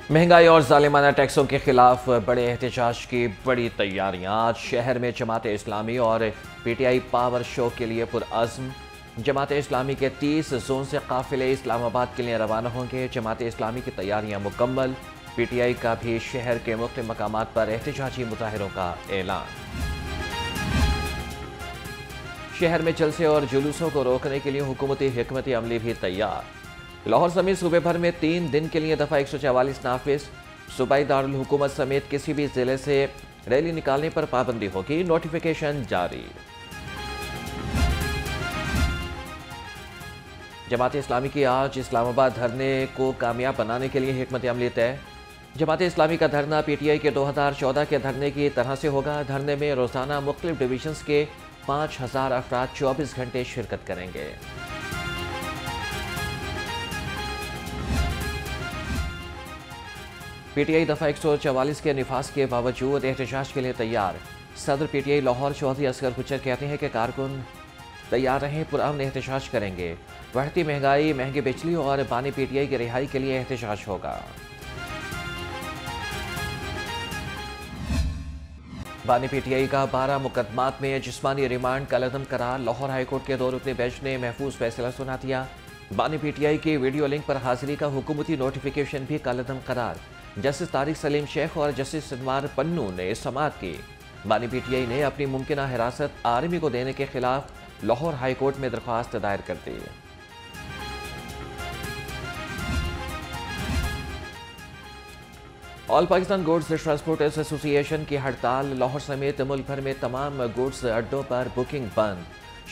महंगाई और जालिमाना टैक्सों के खिलाफ बड़े एहतजाज की बड़ी तैयारियां। आज शहर में जमात इस्लामी और पीटीआई पावर शो के लिए पुरअज़्म। जमात इस्लामी के 30 जोन से काफिले इस्लामाबाद के लिए रवाना होंगे। जमात इस्लामी की तैयारियां मुकम्मल। पीटीआई का भी शहर के मुख्तलिफ मकामात पर एहतजाजी मुजाहिरों का ऐलान। शहर में जलसे और जुलूसों को रोकने के लिए हुकूमती हिकमती अमली भी तैयार। लाहौर समेत सूबे भर में 3 दिन के लिए दफा 144 नाफिज। सूबाई दारुल हुकूमत समेत किसी भी जिले से रैली निकालने पर पाबंदी होगी। नोटिफिकेशन जारी। जमात इस्लामी की आज इस्लामाबाद धरने को कामयाब बनाने के लिए हिकमत अमली तय। जमात इस्लामी का धरना पीटीआई के 2014 के धरने की तरह से होगा। धरने में रोजाना मुख्तलिफ डिवीजन्स के 5000 अफराद 24 घंटे शिरकत करेंगे। पीटीआई दफा 144 के निफाज के बावजूद एहतजाज के लिए तैयार। सदर पीटीआई लाहौर चौधरी असगर गुज्जर कहते हैं कि कारकुन तैयार रहें, पुरअमन एहतजाज करेंगे। बढ़ती महंगाई, महंगी बिजली और बानी पीटीआई की रिहाई के लिए एहतजाज होगा। बानी पीटीआई का 12 मुकदमात में जिस्मानी रिमांड कलअदम करार। लाहौर हाईकोर्ट के 2 रुकनी बेंच ने महफूज फैसला सुना दिया। बानी पीटीआई की वीडियो लिंक पर हाजिरी का हुकूमती नोटिफिकेशन भी कलअदम करार। जस्टिस तारिक सलीम शेख और जस्टिस सनवार पन्नू ने समाअत की। बानी पीटीआई ने अपनी मुमकिन हिरासत आर्मी को देने के खिलाफ लाहौर हाईकोर्ट में दरख्वास्त दायर कर दी। All Pakistan goods transporters association की हड़ताल। लाहौर समेत मुल्क भर में तमाम गुड्स अड्डों पर बुकिंग बंद।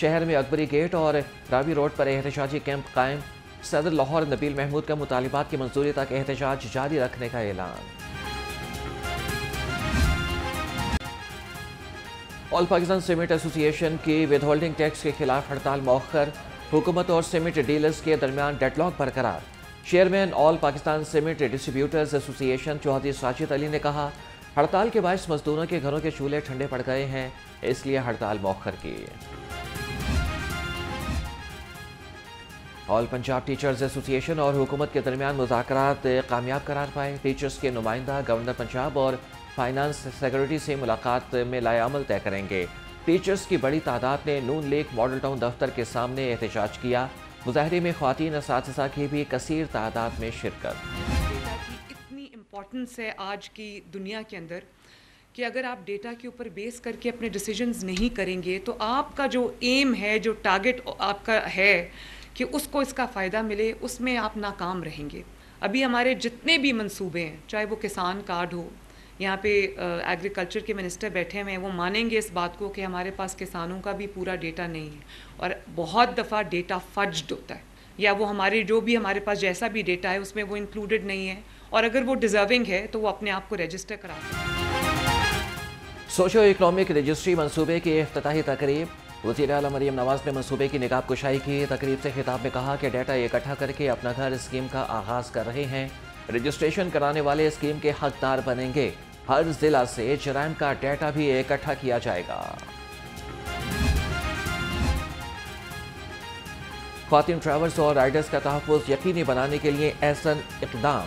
शहर में अकबरी गेट और रावी रोड पर एहतजाजी कैंप कायम। सदर लाहौर नबील महमूद का मुतालिबात की मंजूरी तक एहतजाज जारी रखने का ऐलान। ऑल पाकिस्तान सीमेंट एसोसिएशन की विदहोल्डिंग टैक्स के खिलाफ हड़ताल मौखर। हुकूमत और सीमेंट डीलर्स के दरमियान डेडलॉक बरकरार। Chairman all Pakistan cement distributors association Chaudhry Sajid Ali ने कहा, हड़ताल के बायस मजदूरों के घरों के चूल्हे ठंडे पड़ गए हैं, इसलिए हड़ताल मौखर की। ऑल पंजाब टीचर्स एसोसिएशन और हुकूमत के दरमियान मुज़ाकरात कामयाब करार पाए। टीचर्स के नुमाइंदा गवर्नर पंजाब और फाइनेंस सेक्रेटरी से मुलाकात में लाए अमल तय करेंगे। टीचर्स की बड़ी तादाद ने नून लीग मॉडल टाउन दफ्तर के सामने एहतजाज किया। मुजाहरे में ख्वातीन असातिज़ा की भी कसीर तादाद में शिरकत। डेटा की इतनी इम्पोर्टेंस है आज की दुनिया के अंदर कि अगर आप डेटा के ऊपर बेस करके अपने डिसीजंस नहीं करेंगे तो आपका जो एम है, जो टारगेट आपका है कि उसको इसका फ़ायदा मिले, उसमें आप नाकाम रहेंगे। अभी हमारे जितने भी मंसूबे हैं, चाहे वो किसान कार्ड हो, यहाँ पे एग्रीकल्चर के मिनिस्टर बैठे हुए हैं, वो मानेंगे इस बात को कि हमारे पास किसानों का भी पूरा डेटा नहीं है और बहुत दफ़ा डेटा फज्ड होता है, या वो हमारे जो भी हमारे पास जैसा भी डेटा है उसमें वो इंक्लूडेड नहीं है, और अगर वो डिज़र्विंग है तो वो अपने आप को रजिस्टर कराते हैं। सोशो इकनॉमिक रजिस्ट्री मनसूबे की इफ्तिताही तकरीब। वज़ीर आला मरियम नवाज ने मनसूबे की निकाब कुशाई की। तकरीब से खिताब में कहा कि डाटा इकट्ठा करके अपना घर स्कीम का आगाज कर रहे हैं। रजिस्ट्रेशन कराने वाले स्कीम के हकदार बनेंगे। हर जिला से जराइम का डाटा भी इकट्ठा किया जाएगा। ख्वातीन ड्राइवर्स और राइडर्स का तहफ़्फ़ुज़ यकीनी बनाने के लिए ऐसन इक़दाम।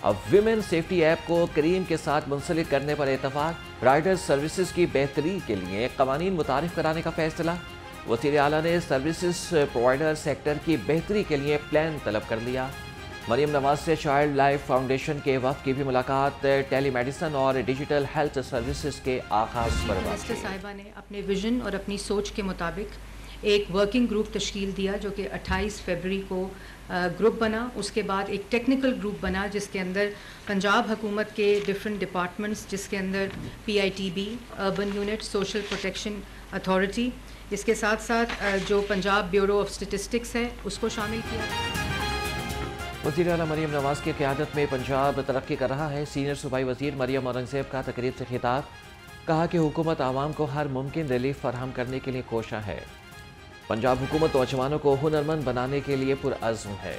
अब विमेन सेफ्टी ऐप को करीम के साथ मुंसलिक करने पर इत्तफाक। राइडर्स सर्विसेज की बेहतरी के लिए कवानीन मुतारिफ कराने का फैसला। वज़ीर आला ने सर्विसेज प्रोवाइडर सेक्टर की बेहतरी के लिए प्लान तलब कर लिया। मरियम नवाज से चाइल्ड लाइफ फाउंडेशन के वफ़द की भी मुलाकात। टेली मेडिसिन और डिजिटल हेल्थ सर्विसेज के आगाज़ पर मिनिस्टर साहिबा ने अपने विजन और अपनी सोच के मुताबिक एक वर्किंग ग्रुप तश्कील दिया जो कि 28 फरवरी को ग्रुप बना। उसके बाद एक टेक्निकल ग्रुप बना जिसके अंदर पंजाब हुकूमत के डिफरेंट डिपार्टमेंट्स, जिसके अंदर PITB, urban unit, social protection authority, इसके साथ साथ जो पंजाब ब्यूरो ऑफ स्टेटिस्टिक्स है उसको शामिल किया। वज़ीर आला मरियम नवाज की क़यादत में पंजाब तरक्की कर रहा है। सीनियर सूबाई वज़ीर मरियम औरंगज़ेब का तकरीब से खिताब। कहा कि हुकूमत आवाम को हर मुमकिन रिलीफ फराहम करने के लिए कोशा है। पंजाब हुकूमत नौजवानों को हुनरमंद बनाने के लिए पुरअज़्म है।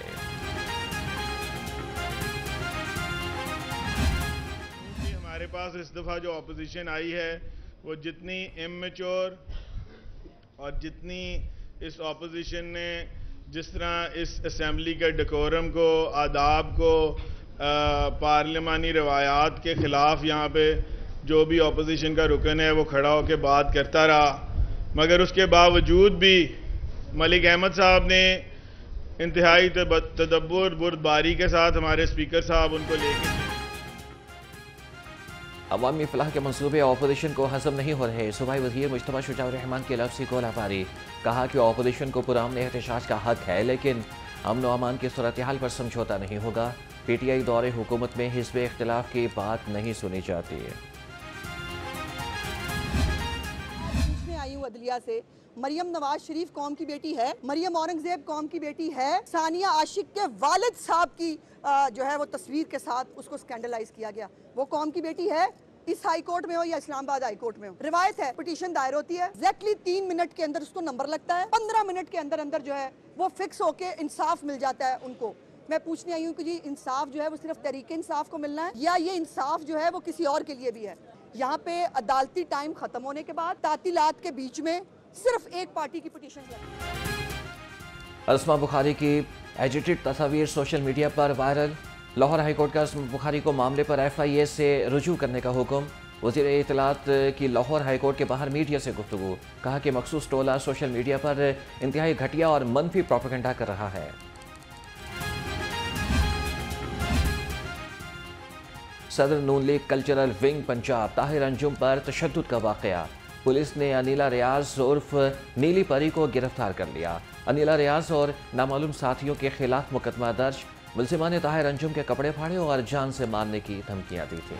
हमारे पास इस दफ़ा जो अपोजिशन आई है वो जितनी इमेच्योर और जितनी इस अपोजिशन ने जिस तरह इस असम्बली के डेकोरम को, आदाब को, पार्लिमानी रवायात के ख़िलाफ़ यहाँ पे जो भी अपोजिशन का रुकन है वो खड़ा होकर बात करता रहा, मगर उसके बावजूद भी मलिक अहमद साहब ने इंतहाई तदब्बुर बुर्दबारी के साथ हमारे स्पीकर साहब उनको लेके अवामी फलाह के मंसूबे अपोजिशन को हजम नहीं हो रहे। सूबाई वज़ीर मुश्तबा शुजाउर रहमान की लफ्ज़ी गोलाबारी, कहा कि अपोजिशन को पुरअमन एहतजाज का हक है, लेकिन अमन व अमान की सूरत हाल पर समझौता नहीं होगा। PTI दौरे हुकूमत में हिज़्ब इख्तिलाफ की बात नहीं सुनी जाती है। आई हूँ अदलिया से। मरियम नवाज शरीफ कौम की बेटी है, मरियम औरंगजेब कौम की बेटी है। सानिया आशिक के वालिद साहब की जो है वो तस्वीर के साथ उसको स्कैंडलाइज किया गया। वो कौम की बेटी है, इस हाई कोर्ट में हो या इस्लामाबाद हाई कोर्ट में हो। रिवायत है पिटीशन दायर होती है, एग्जैक्टली 3 मिनट के अंदर उसको नंबर लगता है, 15 मिनट के अंदर अंदर जो है वो फिक्स होके इंसाफ मिल जाता है उनको। मैं पूछने आई हूँ कि जी इंसाफ जो है वो सिर्फ तरीके इंसाफ को मिलना है या ये इंसाफ जो है वो किसी और के लिए भी है। यहाँ पे अदालती टाइम खत्म होने के बाद तातीलात के बीच में सिर्फ एक पार्टी की पिटीशन लगी। अस्मा बुखारी की एडिटेड तस्वीर सोशल मीडिया पर वायरल। लाहौर हाईकोर्ट का अस्मा बुखारी को मामले पर FIA से रुजू करने का हुक्म। वज़ीर इत्तलात की लाहौर हाईकोर्ट के बाहर मीडिया से गुफ्तगू, कहा कि मखसूस टोला सोशल मीडिया पर इंतहाई घटिया और मनफी प्रोपेगेंडा कर रहा है। सदर Noon league cultural wing Punjab Tahir Anjum पर तशद्दुद का वाक़या। पुलिस ने अनिला रियाज उर्फ नीली परी को गिरफ्तार कर लिया। अनिला रियाज और नामालूम साथियों के खिलाफ मुकदमा दर्ज। मुल्जिमा ने ताहिर अंजुम के कपड़े फाड़े और जान से मारने की धमकियां दी थी।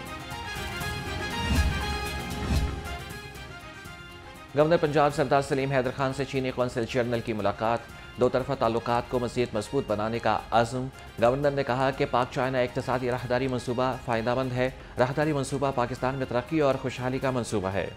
गवर्नर पंजाब सरदार सलीम हैदर खान से चीनी कौंसिल जनरल की मुलाकात। दो तरफा ताल्लुकात को मज़ीद मजबूत बनाने का अज़्म। गवर्नर ने कहा कि पाक चाइना इक़्तिसादी राहदारी मनसूबा फ़ायदेमंद है। राहदारी मनसूबा पाकिस्तान में तरक्की और खुशहाली का मनसूबा है।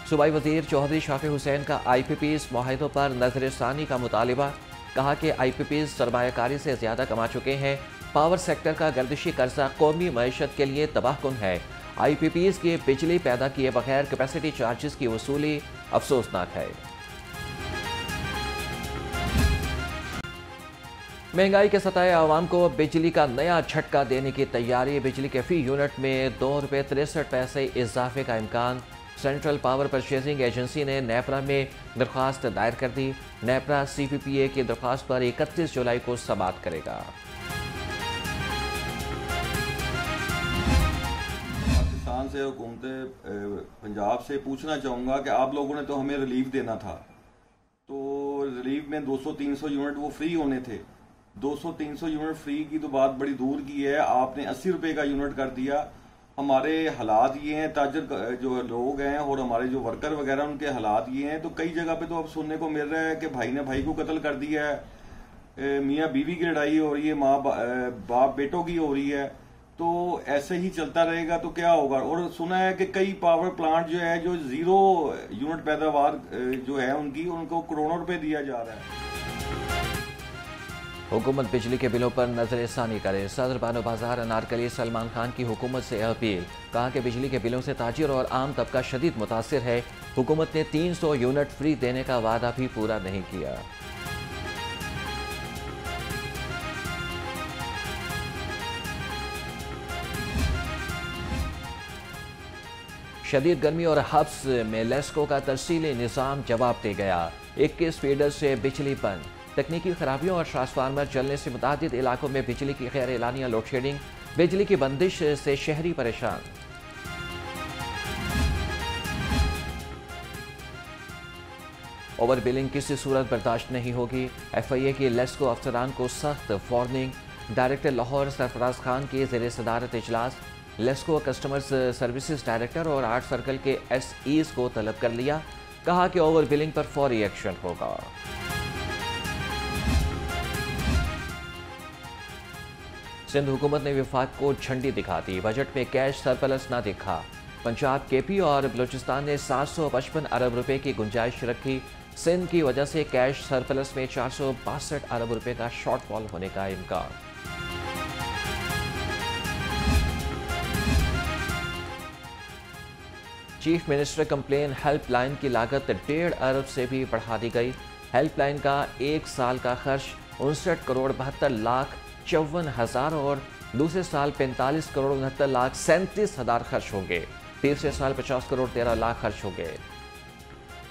सूबाई वज़ीर चौधरी शाफी हुसैन का IPPs मुआहिदों पर नज़रसानी का मुतालिबा। कहा कि IPPs सरमायाकारी से ज़्यादा कमा चुके हैं। पावर सेक्टर का गर्दिशी कर्जा कौमी मईशत के लिए तबाहकुन है। IPPs की बिजली पैदा किए बगैर कैपेसिटी चार्जेस की वसूली अफसोसनाक है। महंगाई के सताए आवाम को बिजली का नया झटका देने की तैयारी। बिजली के फी यूनिट में ₹2.63 इजाफे का इम्कान। सेंट्रल पावर परचेजिंग एजेंसी ने नेपरा में दरख्वास्त दायर कर दी। नेपरा CPPA की दरख्वास्त पर 31 जुलाई को समाअत करेगा। पाकिस्तान से हुकूमत पंजाब से पूछना चाहूँगा कि आप लोगों ने तो हमें रिलीफ देना था, तो रिलीफ में 200-300 यूनिट वो फ्री होने थे। 200-300 यूनिट फ्री की तो बात बड़ी दूर की है, आपने 80 रुपए का यूनिट कर दिया। हमारे हालात ये हैं, ताजर जो लोग हैं और हमारे जो वर्कर वगैरह उनके हालात ये हैं। तो कई जगह पे तो अब सुनने को मिल रहा है कि भाई ने भाई को कत्ल कर दिया है, मियाँ बीवी की लड़ाई हो रही है, माँ बाप बेटों की हो रही है। तो ऐसे ही चलता रहेगा तो क्या होगा। और सुना है कि कई पावर प्लांट जो है जो 0 यूनिट पैदावार जो है उनको करोड़ों रुपए दिया जा रहा है। हुकूमत बिजली के बिलों पर नजरसानी करे। सदर बानो बाजार अनारकली सलमान खान की हुकूमत से अपील। कहा कि बिजली के बिलों से ताजिर और आम तबका शदीद मुतासिर है। हुकूमत ने 300 यूनिट फ्री देने का वादा भी पूरा नहीं किया। शदीद गर्मी और हब्स में लेस्को का तरसीली निज़ाम जवाब दे गया। 21 फीडर से बिजली बंद। तकनीकी खराबियों और ट्रांसफार्मर जलने से मुतादिद इलाकों में बिजली की गैर एलानिया लोड शेडिंग। बिजली की बंदिश से शहरी परेशान। ओवर बिलिंग किसी सूरत बर्दाश्त नहीं होगी। FIA की लेस्को अफसरान को सख्त वार्निंग। डायरेक्टर लाहौर सरफराज खान की ज़ेर सदारत इजलास। लेस्को कस्टमर्स सर्विसेज डायरेक्टर और आर्ट सर्कल के SEs को तलब कर लिया। कहा कि ओवर बिलिंग पर फौरी एक्शन होगा। सिंध हुकूमत ने विफाक को झंडी दिखा दी। बजट में कैश सरप्लस ना दिखा। पंजाब, KP और बलूचिस्तान ने 755 अरब रुपए की गुंजाइश रखी। सिंध की वजह से कैश सरप्लस में 462 अरब रुपए का शॉर्टफॉल होने का इम्कान। चीफ मिनिस्टर कंप्लेन हेल्पलाइन की लागत 1.5 अरब से भी बढ़ा दी गई। हेल्पलाइन का एक साल का खर्च 59,72,54,000 और दूसरे साल 45,69,37,000 खर्च होंगे। तीसरे साल 50,13,00,000 खर्च होंगे।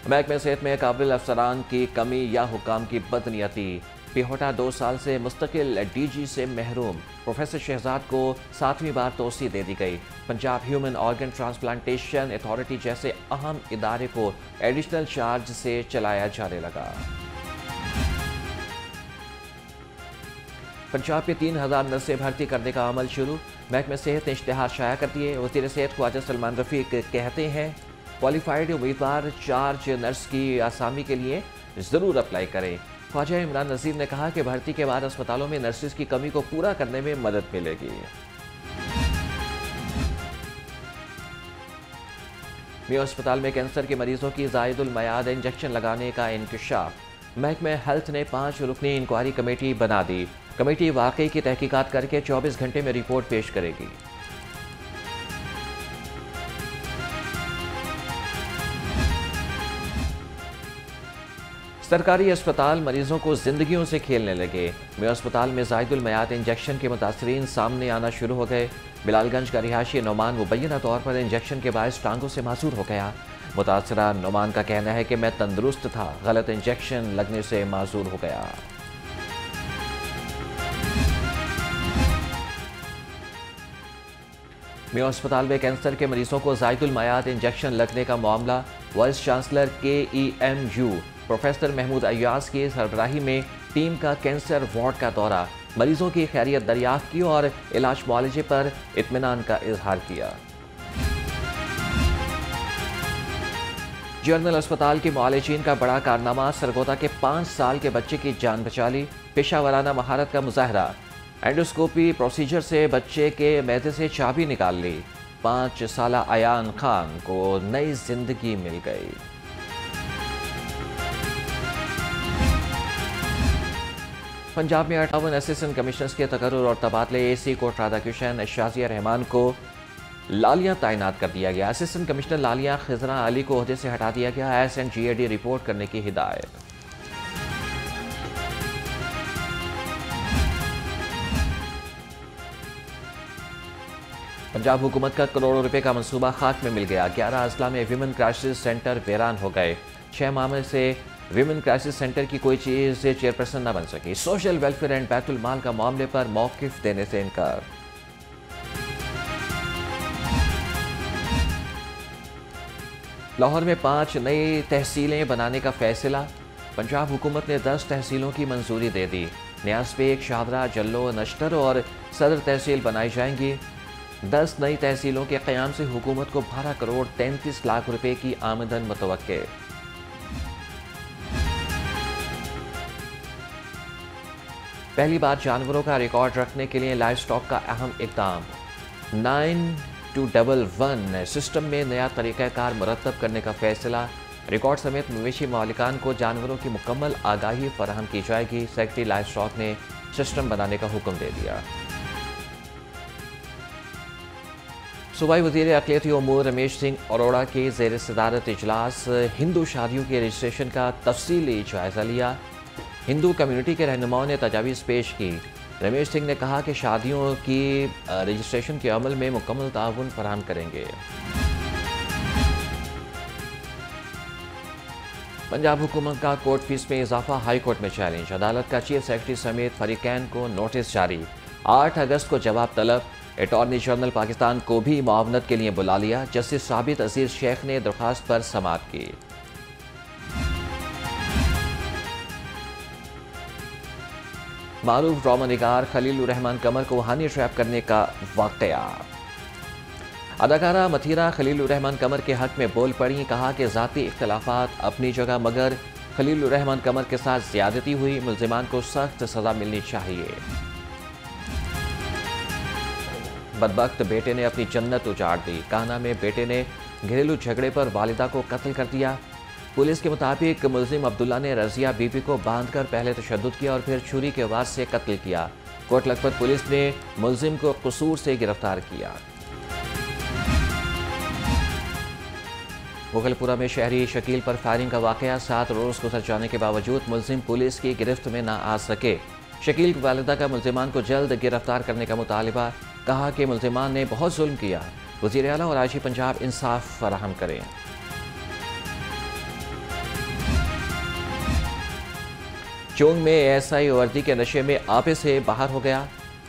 महकमे सेहत में काबिल अफसरान की कमी या हुकाम की बदनीयती। पिहोटा 2 साल से मुस्तकिल डीजी से महरूम। प्रोफेसर शहजाद को 7वीं बार तोसी दे दी गई। Punjab human organ transplantation authority जैसे अहम इदारे को एडिशनल चार्ज से चलाया जाने लगा। पंजाब में 3,000 नर्सें भर्ती करने का अमल शुरू। महकमे सेहत ने इश्तिहार शाया कर दिए। वज़ीर सेहत ख्वाजा सलमान रफीक कहते हैं क्वालिफाइड उम्मीदवार चार्ज नर्स की आसामी के लिए ज़रूर अप्लाई करें। ख्वाजा इमरान नज़ीर ने कहा कि भर्ती के बाद अस्पतालों में नर्सेज की कमी को पूरा करने में मदद मिलेगी। मियां अस्पताल में कैंसर के मरीजों की ज़ायदुल मयाद इंजेक्शन लगाने का इंकशाफ। महकमे हेल्थ ने 5 रुकनी इंक्वायरी कमेटी बना दी। कमेटी वाकई की तहकीकात करके 24 घंटे में रिपोर्ट पेश करेगी। सरकारी अस्पताल मरीजों को जिंदगियों से खेलने लगे। मियां अस्पताल में ज़ायदुल मयाद इंजेक्शन के मुतासरीन सामने आना शुरू हो गए। बिलालगंज का रिहायशी नोमान मुबैना तौर पर इंजेक्शन के बायस टांगों से मासूर हो गया। मुतासरा नोमान का कहना है कि मैं तंदुरुस्त था, गलत इंजेक्शन लगने से मासूर हो गया। मियां अस्पताल में कैंसर के मरीजों को ज़ायदुल मयाद इंजेक्शन लगने का मामला। Vice chancellor KEMU professor Mahmood Ayyaz की सरबराही में टीम का कैंसर वार्ड का दौरा। मरीजों की खैरियत दरियाफ्त की और इलाज मुआलजे पर इत्मीनान का इजहार किया। जनरल अस्पताल के मुआलिजीन का बड़ा कारनामा। सरगोदा के 5 साल के बच्चे की जान बचा ली। पेशावराना महारत का मुजाहरा। एंडोस्कोपी प्रोसीजर से बच्चे के मैदे से चाबी निकाल ली। 5 साला अयान खान को नई जिंदगी मिल गई। पंजाब में 58 असिस्टेंट कमिश्नर्स के तकर्रुर और तबादले। AC कोर्ट राधाकृष्णन शाजिया रहमान को लालिया तैनात कर दिया गया। असिस्टेंट कमिश्नर लालिया खिजरा अली को ओहदे से हटा दिया गया। SNGAD रिपोर्ट करने की हिदायत। पंजाब हुकूमत का करोड़ों रुपए का मंसूबा खाक में मिल गया। 11 अजला में विमेन क्राइसिस सेंटर वीरान हो गए। 6 माह में से विमेन क्राइसिस सेंटर की कोई चीज चेयरपर्सन न बन सकी। सोशल वेलफेयर एंड बैतुल माल का मामले पर मौकिफ देने से इनकार। लाहौर में 5 नई तहसीलें बनाने का फैसला। पंजाब हुकूमत ने 10 तहसीलों की मंजूरी दे दी। न्यासपेक, शाहदरा, जल्लो, नश्तर और सदर तहसील बनाई जाएंगी। 10 नई तहसीलों के क़याम से हुकूमत को 12 करोड़ 33 लाख रुपए की आमदन मुतवक्के। पहली बार जानवरों का रिकॉर्ड रखने के लिए लाइव स्टॉक का अहम इक़दाम। 9211 सिस्टम में नया तरीक़ाकार मुरतब करने का फैसला। रिकॉर्ड समेत मवेशी मालिकान को जानवरों की मुकम्मल आगाही फराहम की जाएगी। सेक्रेटरी लाइव स्टॉक ने सिस्टम बनाने का हुक्म दे दिया। सूबाई वज़ीर अक़लियती उमूर रमेश सिंह अरोड़ा के ज़ेर सदारत इजलास हिंदू शादियों के रजिस्ट्रेशन का तफसीली जायज़ा लिया। हिंदू कम्युनिटी के रहनुमाओं ने तजावीज़ पेश की। रमेश सिंह ने कहा कि शादियों की रजिस्ट्रेशन के अमल में मुकम्मल ताउन फराहम करेंगे। पंजाब हुकूमत का कोर्ट फीस में इजाफा हाई कोर्ट में चैलेंज। अदालत का चीफ सेक्रेटरी समेत फरीकैन को नोटिस जारी। 8 अगस्त को जवाब तलब। अटॉर्नी जनरल पाकिस्तान को भी मुआवनत के लिए बुला लिया। जस्टिस साबित अजीज शेख ने दरख्वास्त पर समाअत की। मारूफ ड्रामा निगार खलीलुर रहमान कमर को हनी ट्रैप करने का वाकया। अदाकारा मथीरा खलीलुर रहमान कमर के हक में बोल पड़ी। कहा कि ज़ाती इख्तलाफात अपनी जगह मगर खलीलुर रहमान कमर के साथ ज्यादती हुई। मुल्जिमान को सख्त सजा मिलनी चाहिए। बदबख्त बेटे ने अपनी जन्नत उजाड़ दी। कान्हा में बेटे ने घरेलू झगड़े पर वालिदा को कत्ल कर दिया। पुलिस के मुताबिक मुल्जिम अब्दुल्ला ने रजिया बीबी को बांधकर पहले तशद्दुद किया और फिर छुरी के वार से कत्ल किया। कोट लखपत पुलिस ने मुल्जिम को कसूर से गिरफ्तार किया। मुगलपुरा में शहरी शकील पर फायरिंग का वाकया 7 रोज गुजर जाने के बावजूद मुलजिम पुलिस की गिरफ्त में न आ सके। शकील की वालिदा का मुलजिमान को जल्द गिरफ्तार करने का मुतालिबा, कहा कि मुलजिमान ने बहुत जुल्म किया, वज़ीर आला और आईजी पंजाब इंसाफ फराहम करें। चोंग में एएसआई वर्दी के नशे में आपे से बाहर हो गया।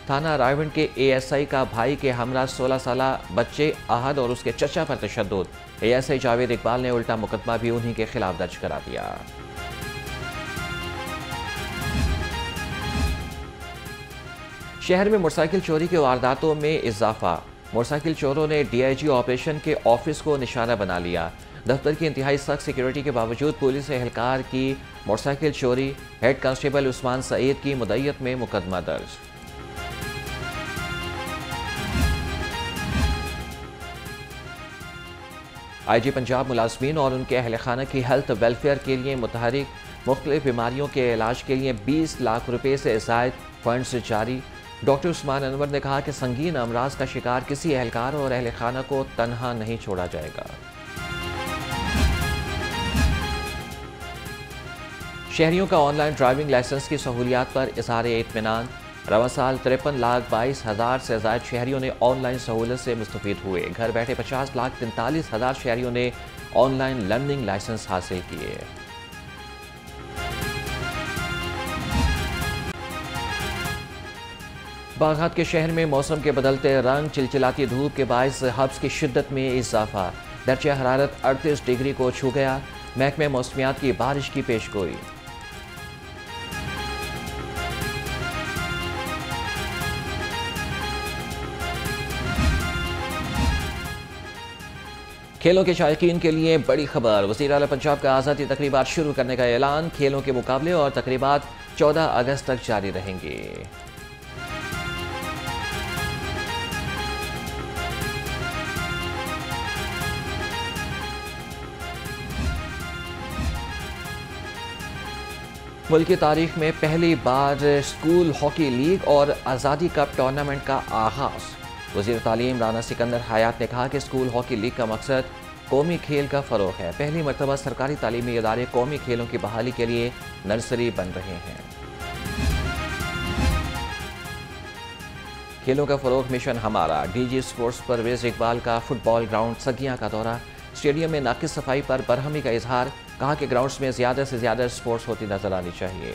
थाना रायवंड के एएसआई का भाई के हमरा 16 साल बच्चे आहद और उसके चचा पर तशद्दुद। एएसआई जावेद इकबाल ने उल्टा मुकदमा भी उन्हीं के खिलाफ दर्ज करा दिया। शहर में मोटरसाइकिल चोरी के वारदातों में इजाफा। मोटरसाइकिल चोरों ने डीआईजी ऑपरेशन के ऑफिस को निशाना बना लिया। दफ्तर की इंतहाई सख्त सिक्योरिटी के बावजूद पुलिस एहलकार की मोटरसाइकिल चोरी। हेड कांस्टेबल उस्मान सईद की मुद्दत में मुकदमा दर्ज। आईजी पंजाब मुलाजमीन और उनके अहल खाना की हेल्थ वेलफेयर के लिए मुतहरिक, मुख्तलिफ बीमारियों के इलाज के लिए 20 लाख रुपये से ज़ायद फंड्स जारी। डॉक्टर उस्मान अनवर ने कहा कि संगीन अमराज का शिकार किसी एहलकार और अहल खाना को तनहा नहीं छोड़ा जाएगा। शहरियों का ऑनलाइन ड्राइविंग लाइसेंस की सहूलियात पर इज़हार इत्मीनान। रवा साल 53,22,000 से ज़ायद शहरियों ने ऑनलाइन सहूलत से मुस्तफ़ीद हुए। घर बैठे 50,43,000 शहरियों ने ऑनलाइन लर्निंग लाइसेंस हासिल किए। बागहात के शहर में मौसम के बदलते रंग, चिलचिलाती धूप के बायस हब्स की शिद्दत में इजाफा। दर्जा हरारत 38 डिग्री को छू गया। महकमे मौसमियात की बारिश की पेशगोई। खेलों के शायकीन के लिए बड़ी खबर। वज़ीर आला पंजाब का आज़ादी तकरीबात शुरू करने का ऐलान। खेलों के मुकाबले और तकरीबात 14 अगस्त तक जारी रहेंगे। मुल्क की तारीख में पहली बार स्कूल हॉकी लीग और आज़ादी कप टूर्नामेंट का आगाज़। वज़ीर तालीम राना सिकंदर हयात ने कहा कि स्कूल हॉकी लीग का मकसद कौमी खेल का फ़रोग़ है। पहली मरतबा सरकारी तालीमी इदारे कौमी खेलों की बहाली के लिए नर्सरी बन रहे हैं। खेलों का फ़रोग़ मिशन हमारा। डीजी स्पोर्ट्स परवेज़ इकबाल का फुटबॉल ग्राउंड सगियां का दौरा। स्टेडियम में नाकिस सफाई पर बरहमी का इजहार। कहा कि ग्राउंड्स में ज़्यादा से ज़्यादा स्पोर्ट्स होती नजर आनी चाहिए।